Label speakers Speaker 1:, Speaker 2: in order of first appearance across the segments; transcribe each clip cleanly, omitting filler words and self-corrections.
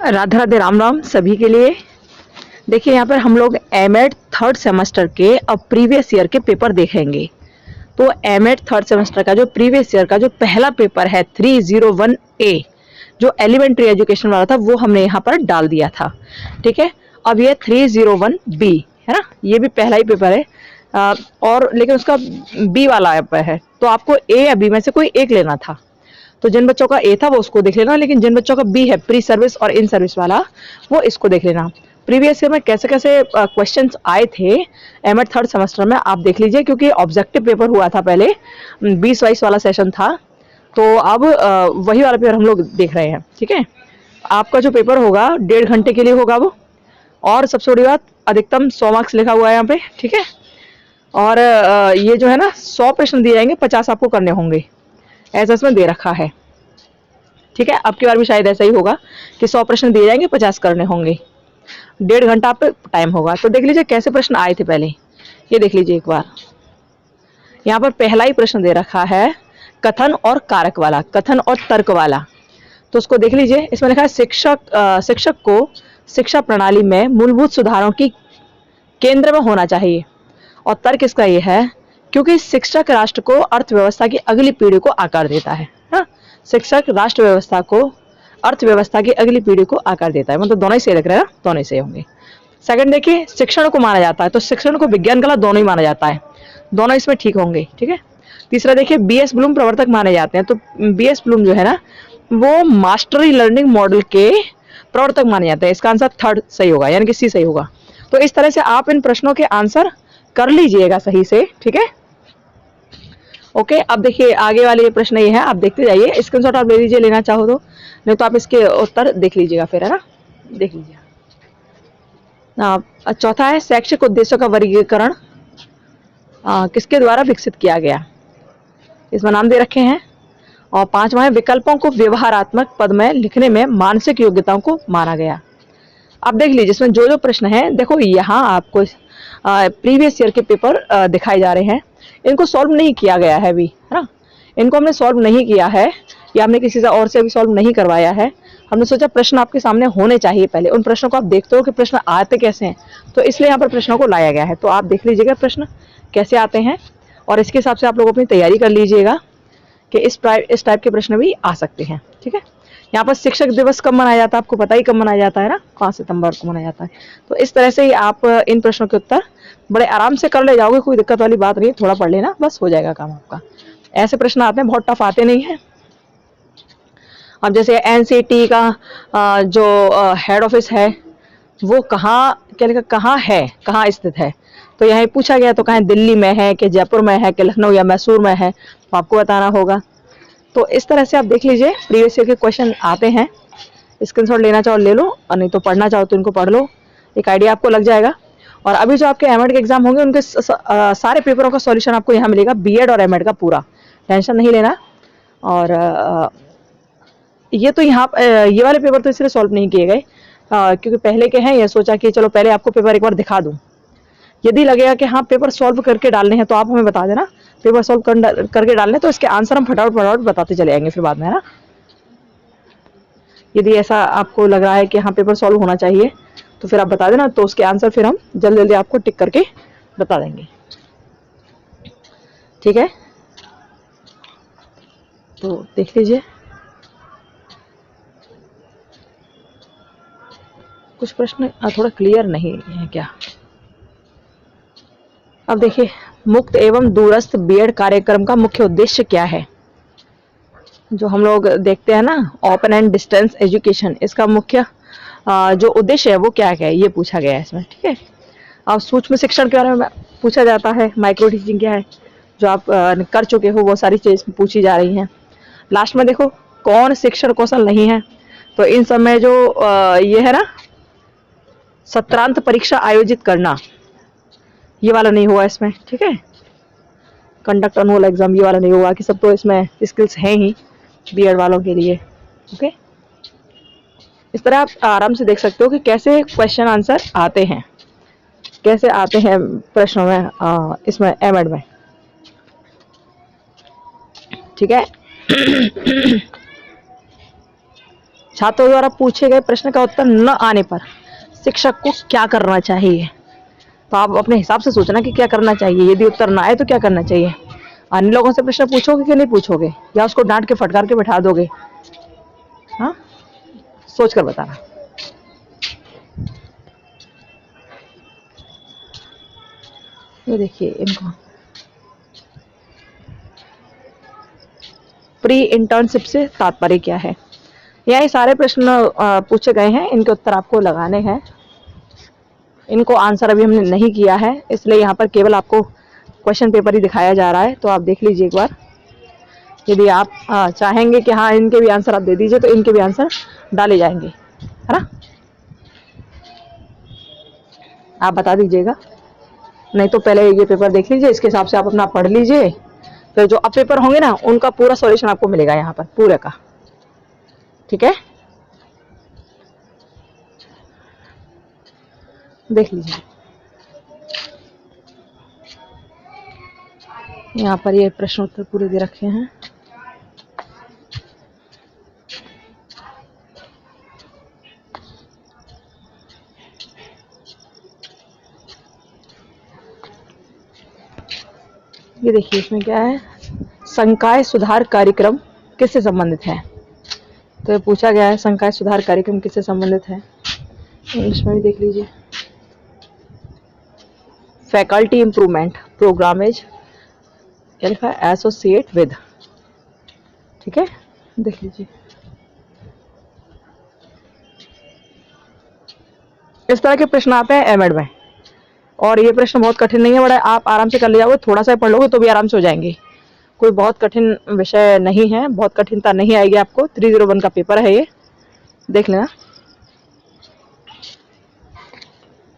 Speaker 1: राधे राधे, राम राम सभी के लिए। देखिए यहाँ पर हम लोग एमएड थर्ड सेमेस्टर के अब प्रीवियस ईयर के पेपर देखेंगे। तो एमएड थर्ड सेमेस्टर का जो प्रीवियस ईयर का जो पहला पेपर है 301A, जो एलिमेंट्री एजुकेशन वाला था, वो हमने यहाँ पर डाल दिया था। ठीक है, अब ये 301B है ना, ये भी पहला ही पेपर है। और लेकिन उसका बी वाला पेपर है, तो आपको ए या बी में से कोई एक लेना था। तो जिन बच्चों का ए था वो उसको देख लेना, लेकिन जिन बच्चों का बी है, प्री सर्विस और इन सर्विस वाला, वो इसको देख लेना। प्रीवियस ईयर में कैसे कैसे क्वेश्चंस आए थे एमएड थर्ड सेमेस्टर में, आप देख लीजिए, क्योंकि ऑब्जेक्टिव पेपर हुआ था पहले, 20-22 वाला सेशन था। तो अब वही वाला पेपर हम लोग देख रहे हैं। ठीक है, आपका जो पेपर होगा 1.5 घंटे के लिए होगा वो, और सबसे बड़ी बात, अधिकतम 100 मार्क्स लिखा हुआ है यहाँ पे। ठीक है, और ये जो है ना, 100 प्रश्न दिए जाएंगे, 50 आपको करने होंगे, ऐसा इसमें दे रखा है। ठीक है, अब की बार भी शायद ऐसा ही होगा कि 100 प्रश्न दिए जाएंगे, 50 करने होंगे, 1.5 घंटा आप पे टाइम होगा। तो देख लीजिए कैसे प्रश्न आए थे पहले, ये देख लीजिए एक बार। यहाँ पर पहला ही प्रश्न दे रखा है कथन और कारक वाला, कथन और तर्क वाला। तो उसको देख लीजिए, इसमें लिखा है शिक्षक को शिक्षा प्रणाली में मूलभूत सुधारों की केंद्र में होना चाहिए। और तर्क इसका ये है, क्योंकि शिक्षक राष्ट्र को अर्थव्यवस्था की अगली पीढ़ी को आकार देता है। हाँ, शिक्षक राष्ट्र व्यवस्था को अर्थव्यवस्था की अगली पीढ़ी को आकार देता है, मतलब दोनों ही सही लग रहा है, दोनों ही सही होंगे। सेकंड देखिए, शिक्षण को माना जाता है, तो शिक्षण को विज्ञान कला दोनों ही माना जाता है, दोनों इसमें ठीक होंगे। ठीक है, तीसरा देखिए, बीएस ब्लूम प्रवर्तक माने जाते हैं, तो बीएस ब्लूम जो है ना, वो मास्टरी लर्निंग मॉडल के प्रवर्तक माने जाते हैं। इसका आंसर थर्ड सही होगा, यानी कि सी सही होगा। तो इस तरह से आप इन प्रश्नों के आंसर कर लीजिएगा सही से। ठीक है, ओके। अब देखिए आगे वाले प्रश्न ये है, आप देखते जाइए, स्क्रीनशॉट आप ले लीजिए, लेना चाहो तो, नहीं तो आप इसके उत्तर देख लीजिएगा फिर, है ना, देख लीजिए। चौथा है शैक्षिक उद्देश्यों का वर्गीकरण किसके द्वारा विकसित किया गया, इसमें नाम दे रखे हैं। और पांचवा है विकल्पों को व्यवहारात्मक पद में लिखने में मानसिक योग्यताओं को माना गया। आप देख लीजिए इसमें जो जो प्रश्न है, देखो यहाँ आपको प्रीवियस ईयर के पेपर दिखाए जा रहे हैं, इनको सॉल्व नहीं किया गया है अभी, है ना, इनको हमने सॉल्व नहीं किया है, या हमने किसी से और से अभी सॉल्व नहीं करवाया है। हमने सोचा प्रश्न आपके सामने होने चाहिए पहले, उन प्रश्नों को आप देखते हो कि प्रश्न आते कैसे हैं, तो इसलिए यहाँ पर प्रश्नों को लाया गया है। तो आप देख लीजिएगा प्रश्न कैसे आते हैं, और इसके हिसाब से आप लोग अपनी तैयारी कर लीजिएगा कि इस टाइप के प्रश्न भी आ सकते हैं। ठीक है, यहाँ पर शिक्षक दिवस कब मनाया जाता है, आपको पता ही कब मनाया जाता है ना, 5 सितंबर को मनाया जाता है। तो इस तरह से ही आप इन प्रश्नों के उत्तर बड़े आराम से कर ले जाओगे, कोई दिक्कत वाली बात नहीं, थोड़ा पढ़ लेना, बस हो जाएगा काम आपका। ऐसे प्रश्न आते हैं, बहुत टफ आते नहीं है। अब जैसे एनसीटी का जो हेड ऑफिस है, वो कहाँ, क्या लिखा, कहाँ है, कहाँ स्थित है, तो यहाँ पूछा गया, तो कहाँ दिल्ली में है कि जयपुर में है कि लखनऊ या मैसूर में है, तो आपको बताना होगा। तो इस तरह से आप देख लीजिए प्रीवियस ईयर के क्वेश्चन आते हैं, स्क्रीनशॉट लेना चाहो ले लो, और नहीं तो पढ़ना चाहो तो इनको पढ़ लो, एक आइडिया आपको लग जाएगा। और अभी जो आपके एमएड के एग्जाम होंगे, उनके सारे पेपरों का सॉल्यूशन आपको यहाँ मिलेगा, बीएड और एमएड का पूरा, टेंशन नहीं लेना। और ये तो यहाँ ये वाले पेपर तो इसलिए सॉल्व नहीं किए गए क्योंकि पहले के हैं, ये सोचा कि चलो पहले आपको पेपर एक बार दिखा दूं, यदि लगेगा कि हाँ पेपर सॉल्व करके डालने हैं तो आप हमें बता देना, पेपर सॉल्व करके डालने, तो इसके आंसर हम फटाफट बताते चले आएंगे फिर बाद में, है ना। यदि ऐसा आपको लग रहा है कि हाँ पेपर सॉल्व होना चाहिए, तो फिर आप बता देना, तो उसके आंसर फिर हम जल्दी जल्दी आपको टिक करके बता देंगे। ठीक है, तो देख लीजिए, कुछ प्रश्न थोड़ा क्लियर नहीं है क्या। अब देखिए, मुक्त एवं दूरस्थ बीएड कार्यक्रम का मुख्य उद्देश्य क्या है, जो हम लोग देखते हैं ना, ओपन एंड डिस्टेंस एजुकेशन, इसका मुख्य जो उद्देश्य है वो क्या है, ये पूछा गया है इसमें। ठीक है, अब सूक्ष्म शिक्षण के बारे में पूछा जाता है, माइक्रो टीचिंग क्या है, जो आप कर चुके हो, वो सारी चीज पूछी जा रही हैं। लास्ट में देखो कौन शिक्षण कौशल नहीं है, तो इन सब में जो ये है ना, सत्रांत परीक्षा आयोजित करना, ये वाला नहीं हुआ इसमें। ठीक है, कंडक्ट एनुअल एग्जाम, ये वाला नहीं हुआ, कि सब तो इसमें स्किल्स हैं ही बीएड वालों के लिए। ओके, इस तरह आप आराम से देख सकते हो कि कैसे क्वेश्चन आंसर आते हैं, कैसे आते हैं प्रश्नों में इसमें एमएड में। ठीक है, छात्रों द्वारा पूछे गए प्रश्न का उत्तर न आने पर शिक्षक को क्या करना चाहिए? तो आप अपने हिसाब से सोचना कि क्या करना चाहिए। यदि उत्तर ना आए तो क्या करना चाहिए? अन्य लोगों से प्रश्न पूछोगे कि नहीं पूछोगे, या उसको डांट के फटकार के बैठा दोगे? हाँ, सोच कर बताना। ये देखिए इनको प्री इंटर्नशिप से तात्पर्य क्या है। ये सारे प्रश्न पूछे गए हैं, इनके उत्तर आपको लगाने हैं। इनको आंसर अभी हमने नहीं किया है, इसलिए यहाँ पर केवल आपको क्वेश्चन पेपर ही दिखाया जा रहा है। तो आप देख लीजिए एक बार। यदि आप चाहेंगे कि हाँ इनके भी आंसर आप दे दीजिए, तो इनके भी आंसर डाले जाएंगे, है ना। आप बता दीजिएगा, नहीं तो पहले ये पेपर देख लीजिए, इसके हिसाब से आप अपना पढ़ लीजिए। फिर जो अब पेपर होंगे ना, उनका पूरा सॉल्यूशन आपको मिलेगा यहाँ पर पूरे का, ठीक है। देख लीजिए यहाँ पर ये प्रश्न उत्तर पूरे दे रखे हैं। ये देखिए इसमें क्या है, संकाय सुधार कार्यक्रम किससे संबंधित है। तो ये पूछा गया है संकाय सुधार कार्यक्रम किससे संबंधित है। इंग्लिश में भी देख लीजिए, फैकल्टी इंप्रूवमेंट प्रोग्राम इज क्या लिखा है, एसोसिएट विद, ठीक है। देख लीजिए इस तरह के प्रश्न आते हैं एमएड में, और ये प्रश्न बहुत कठिन नहीं है, बड़ा आप आराम से कर ले जाओगे, थोड़ा सा पढ़ लोगे तो भी आराम से हो जाएंगे। कोई बहुत कठिन विषय नहीं है, बहुत कठिनता नहीं आएगी आपको। 301 का पेपर है ये, देख लेना।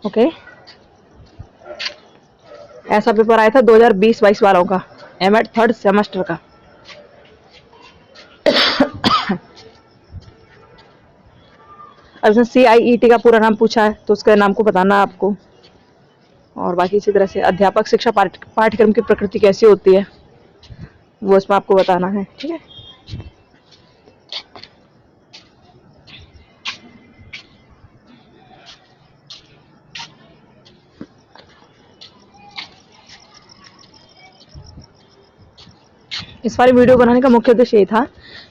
Speaker 1: ओके, ऐसा पेपर आया था 2020-22 वालों का, एमएड थर्ड सेमेस्टर का। अब इसमें CIET का पूरा नाम पूछा है, तो उसके नाम को बताना है आपको। और बाकी इसी तरह से अध्यापक शिक्षा पाठ्यक्रम की प्रकृति कैसी होती है, वो इसमें आपको बताना है, ठीक है। इस वाली वीडियो बनाने का मुख्य उद्देश्य ये था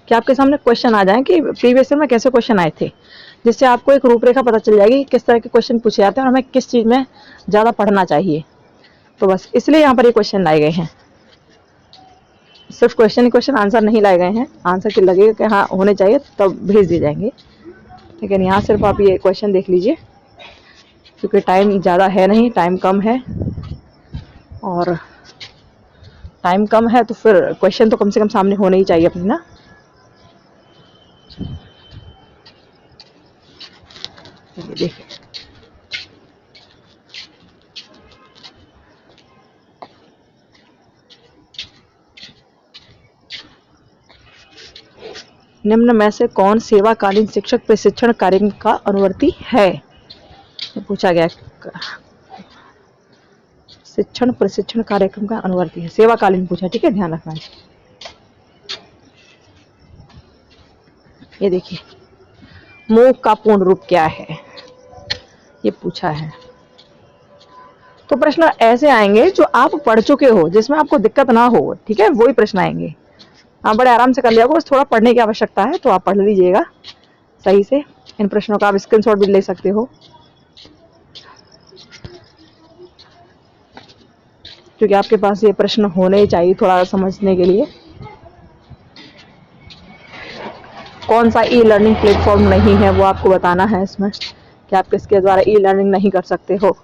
Speaker 1: कि आपके सामने क्वेश्चन आ जाए कि प्रीवियस ईयर में कैसे क्वेश्चन आए थे, जिससे आपको एक रूपरेखा पता चल जाएगी कि किस तरह के क्वेश्चन पूछे जाते हैं और हमें किस चीज़ में ज़्यादा पढ़ना चाहिए। तो बस इसलिए यहाँ पर ये क्वेश्चन लाए गए हैं। सिर्फ क्वेश्चन ही क्वेश्चन आंसर नहीं लाए गए हैं, आंसर के लगेगा कि हाँ होने चाहिए तब भेज दिए जाएंगे, लेकिन यहाँ सिर्फ आप ये क्वेश्चन देख लीजिए, क्योंकि टाइम ज़्यादा है नहीं, टाइम कम है, और टाइम कम है तो फिर क्वेश्चन तो कम से कम सामने होने ही चाहिए अपने ना। देखिए निम्न में से कौन सेवाकालीन शिक्षक प्रशिक्षण कार्यक्रम का अनुवर्ती है, पूछा गया। शिक्षण प्रशिक्षण कार्यक्रम का अनुवर्ती है, सेवाकालीन पूछा, ठीक है, ध्यान रखना। ये देखिए मूक का पूर्ण रूप क्या है, ये पूछा है। तो प्रश्न ऐसे आएंगे जो आप पढ़ चुके हो, जिसमें आपको दिक्कत ना हो, ठीक है, वही प्रश्न आएंगे। आप बड़े आराम से कर लिया, बस थोड़ा पढ़ने की आवश्यकता है, तो आप पढ़ लीजिएगा सही से। इन प्रश्नों का आप स्क्रीनशॉट भी ले सकते हो, क्योंकि आपके पास ये प्रश्न होने ही चाहिए थोड़ा समझने के लिए। कौन सा ई लर्निंग प्लेटफॉर्म नहीं है वो आपको बताना है इसमें, कि आप किसके द्वारा ई लर्निंग नहीं कर सकते हो।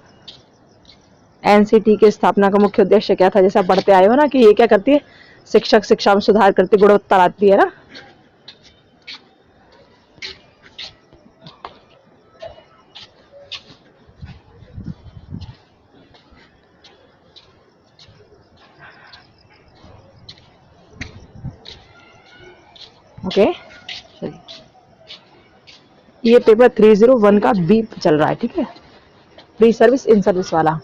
Speaker 1: एनसीटी की स्थापना का मुख्य उद्देश्य क्या था, जैसे आप पढ़ते आए हो ना कि ये क्या करती है, शिक्षक शिक्षा में सुधार करती, गुणवत्ता लाती है ना। ओके, ये पेपर 301 का बी चल रहा है, ठीक है, प्री सर्विस इन सर्विस वाला।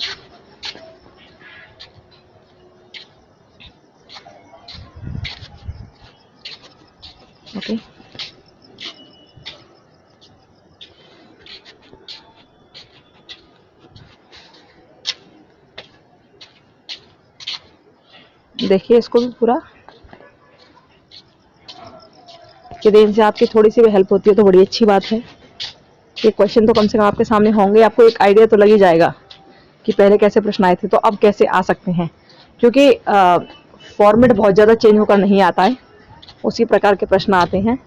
Speaker 1: ओके, देखिए इसको भी पूरा, यदि इनसे आपकी थोड़ी सी भी हेल्प होती है तो बड़ी अच्छी बात है। ये क्वेश्चन तो कम से कम आपके सामने होंगे, आपको एक आइडिया तो लग ही जाएगा कि पहले कैसे प्रश्न आए थे तो अब कैसे आ सकते हैं, क्योंकि फॉर्मेट बहुत ज़्यादा चेंज होकर नहीं आता है, उसी प्रकार के प्रश्न आते हैं,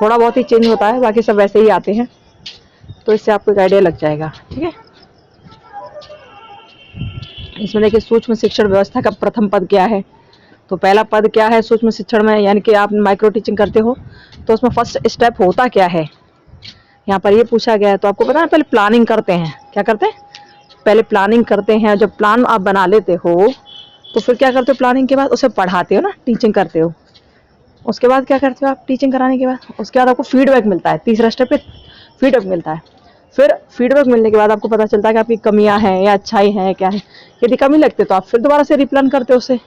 Speaker 1: थोड़ा बहुत ही चेंज होता है, बाकी सब वैसे ही आते हैं। तो इससे आपको एक आइडिया लग जाएगा। ठीक है, इसमें देखिए सूक्ष्म शिक्षण व्यवस्था का प्रथम पद क्या है। तो पहला पद क्या है सूक्ष्म शिक्षण में, यानी कि आप माइक्रो टीचिंग करते हो तो उसमें फर्स्ट स्टेप होता क्या है, यहाँ पर ये पूछा गया है। तो आपको पता है पहले प्लानिंग करते हैं, क्या करते हैं, पहले प्लानिंग करते हैं। जब प्लान आप बना लेते हो तो फिर क्या करते हो, प्लानिंग के बाद उसे पढ़ाते हो ना, टीचिंग करते हो। उसके बाद क्या करते हो आप, टीचिंग कराने के बाद उसके बाद आपको फीडबैक मिलता है, तीसरा स्टेप पे फीडबैक मिलता है। फिर फीडबैक मिलने के बाद आपको पता चलता है कि आपकी कमियां हैं या अच्छाई हैं क्या है। यदि कमी लगती है तो आप फिर दोबारा से रिप्लान करते हो, उसे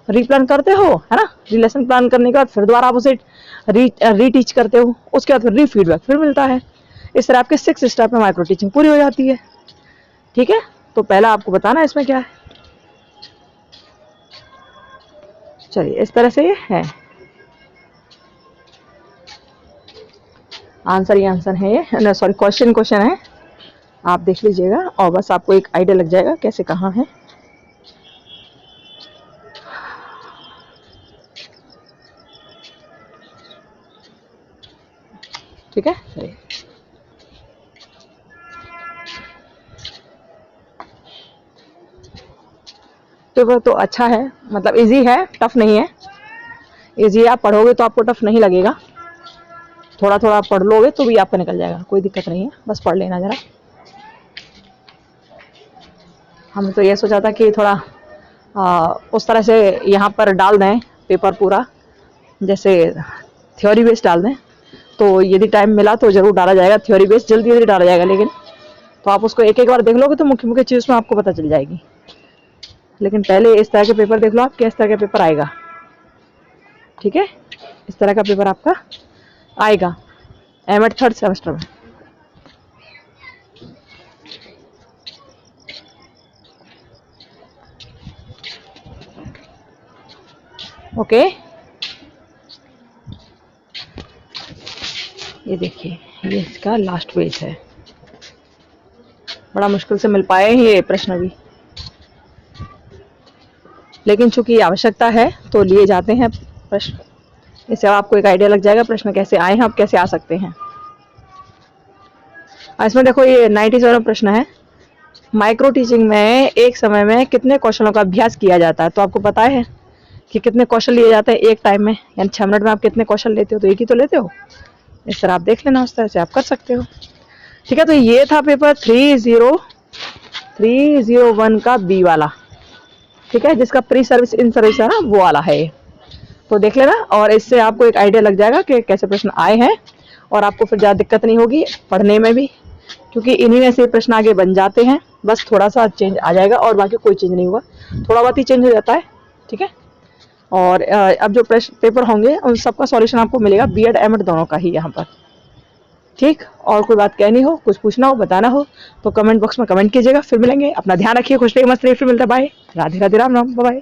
Speaker 1: रीप्लान करते हो, है ना। रिलेशन प्लान करने के बाद फिर दोबारा आप उसे रीटीच करते हो, उसके बाद फिर रीफीडबैक फिर मिलता है। इस तरह आपके 6 स्टेप में माइक्रो टीचिंग पूरी हो जाती है। ठीक है, तो पहला आपको बताना है इसमें क्या है। चलिए इस तरह से ये है आंसर, ये आंसर है ये, सॉरी क्वेश्चन है, आप देख लीजिएगा और बस आपको एक आइडिया लग जाएगा कैसे कहाँ है। ठीक है, चलिए पेपर तो अच्छा है, मतलब इजी है, टफ नहीं है। इजी आप पढ़ोगे तो आपको टफ नहीं लगेगा, थोड़ा थोड़ा पढ़ लोगे तो भी आपका निकल जाएगा, कोई दिक्कत नहीं है, बस पढ़ लेना जरा। हम तो ये सोचा था कि थोड़ा उस तरह से यहाँ पर डाल दें पेपर पूरा, जैसे थ्योरी बेस्ड डाल दें, तो यदि टाइम मिला तो जरूर डाला जाएगा। थ्योरी बेस्ड जल्दी जल्दी डाला जाएगा, लेकिन तो आप उसको एक एक बार देख लोगे तो मुख्य मुख्य चीज़ में आपको पता चल जाएगी। लेकिन पहले इस तरह के पेपर देख लो आप, किस तरह का पेपर आएगा। ठीक है, इस तरह का पेपर आपका आएगा एमएड 3rd सेमेस्टर में। ओके, ये देखिए ये इसका लास्ट पेज है, बड़ा मुश्किल से मिल पाए हैं ये प्रश्न भी, लेकिन चूंकि आवश्यकता है तो लिए जाते हैं प्रश्न। इससे आपको एक आइडिया लग जाएगा प्रश्न कैसे आए हैं, आप कैसे आ सकते हैं। इसमें देखो ये 97 प्रश्न है, माइक्रो टीचिंग में एक समय में कितने कौशलों का अभ्यास किया जाता है। तो आपको पता है कि कितने कौशल लिए जाते हैं एक टाइम में, यानी 6 मिनट में आप कितने कौशल लेते हो, तो एक ही तो लेते हो। इस तरह आप देख लेना, उस तरह से आप कर सकते हो। ठीक है, तो ये था पेपर 30301 का बी वाला। ठीक है, जिसका प्री सर्विस इन सर्विस है ना, वो वाला है ये, तो देख लेना। और इससे आपको एक आइडिया लग जाएगा कि कैसे प्रश्न आए हैं, और आपको फिर ज़्यादा दिक्कत नहीं होगी पढ़ने में भी, क्योंकि इन्हीं में से प्रश्न आगे बन जाते हैं। बस थोड़ा सा चेंज आ जाएगा और बाकी कोई चेंज नहीं हुआ, थोड़ा बहुत ही चेंज हो जाता है। ठीक है, और अब जो प्रश्न पेपर होंगे उन सबका सॉल्यूशन आपको मिलेगा बीएड एमएड दोनों का ही यहाँ पर। ठीक, और कोई बात कहनी हो, कुछ पूछना हो, बताना हो तो कमेंट बॉक्स में कमेंट कीजिएगा। फिर मिलेंगे, अपना ध्यान रखिए, खुश रहिए, मस्त रहिए, फिर मिलता है, बाय, राधे राधे, राम राम, बाय।